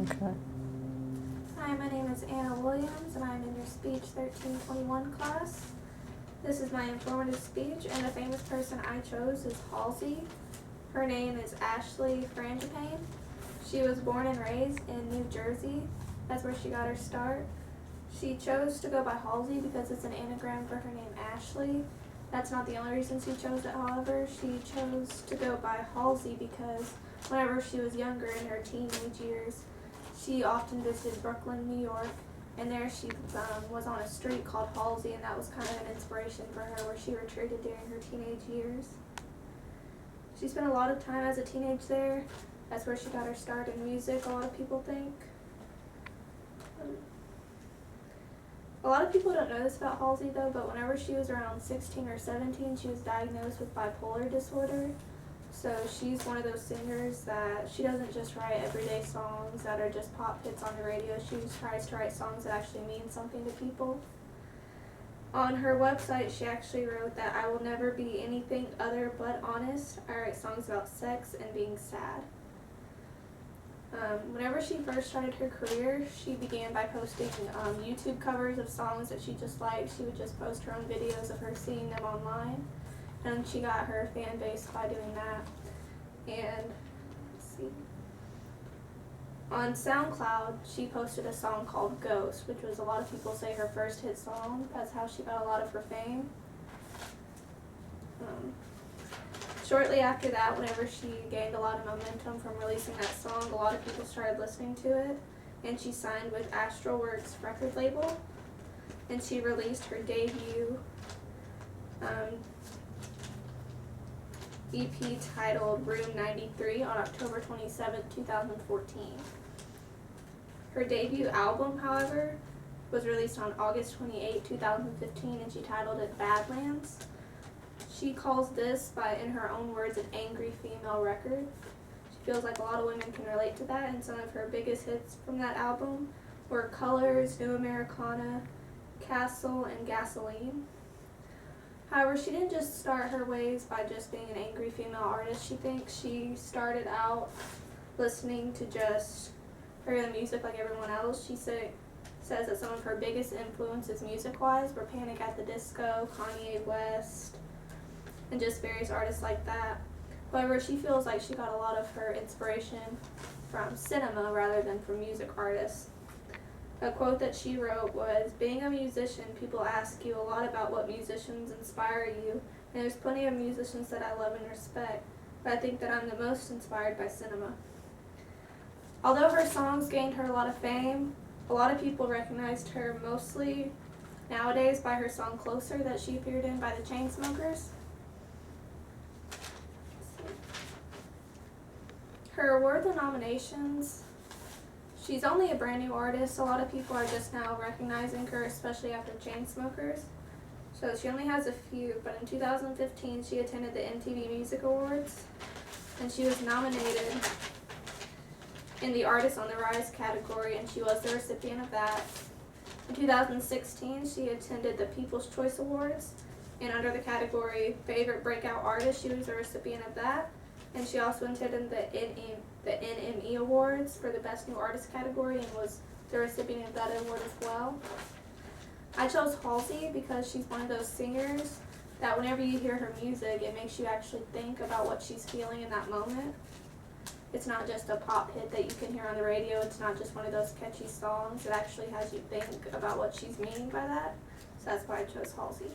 Okay. Hi, my name is Anna Williams, and I'm in your Speech 1321 class. This is my informative speech, and the famous person I chose is Halsey. Her name is Ashley Frangipane. She was born and raised in New Jersey. That's where she got her start. She chose to go by Halsey because it's an anagram for her name Ashley. That's not the only reason she chose it, however. She chose to go by Halsey because whenever she was younger, in her teenage years, she often visited Brooklyn, New York, and there she was on a street called Halsey, and that was kind of an inspiration for her where she retreated during her teenage years. She spent a lot of time as a teenage there. That's where she got her start in music, a lot of people think. A lot of people don't know this about Halsey though, but whenever she was around 16 or 17, she was diagnosed with bipolar disorder. So she's one of those singers that she doesn't just write everyday songs that are just pop hits on the radio. She tries to write songs that actually mean something to people. On her website, she actually wrote that I will never be anything other but honest. I write songs about sex and being sad. Whenever she first started her career, she began by posting YouTube covers of songs that she just liked. She would just post her own videos of her singing them online, and she got her fan base by doing that. And let's see, on SoundCloud, she posted a song called Ghost, which was a lot of people say her first hit song. That's how she got a lot of her fame. Shortly after that, whenever she gained a lot of momentum from releasing that song, a lot of people started listening to it, and she signed with Astralwerks record label, and she released her debut EP titled Room 93 on October 27, 2014. Her debut album, however, was released on August 28, 2015, and she titled it Badlands. She calls this, in her own words, an angry female record. She feels like a lot of women can relate to that, and some of her biggest hits from that album were Colors, New Americana, Castle, and Gasoline. However, she didn't just start her ways by just being an angry female artist. She thinks she started out listening to just regular music like everyone else. She says that some of her biggest influences music-wise were Panic at the Disco, Kanye West, and just various artists like that. However, she feels like she got a lot of her inspiration from cinema rather than from music artists. A quote that she wrote was, "Being a musician, people ask you a lot about what musicians inspire you, and there's plenty of musicians that I love and respect, but I think that I'm the most inspired by cinema." Although her songs gained her a lot of fame, a lot of people recognized her mostly nowadays by her song Closer that she appeared in by the Chainsmokers. Her awards and nominations, she's only a brand new artist. A lot of people are just now recognizing her, especially after Chainsmokers. So she only has a few, but in 2015 she attended the MTV Music Awards, and she was nominated in the Artist on the Rise category, and she was the recipient of that. In 2016 she attended the People's Choice Awards, and under the category Favorite Breakout Artist, she was a recipient of that. And she also attended the NME Awards for the Best New Artist category and was the recipient of that award as well. I chose Halsey because she's one of those singers that whenever you hear her music, it makes you actually think about what she's feeling in that moment. It's not just a pop hit that you can hear on the radio. It's not just one of those catchy songs. It actually has you think about what she's meaning by that. So that's why I chose Halsey.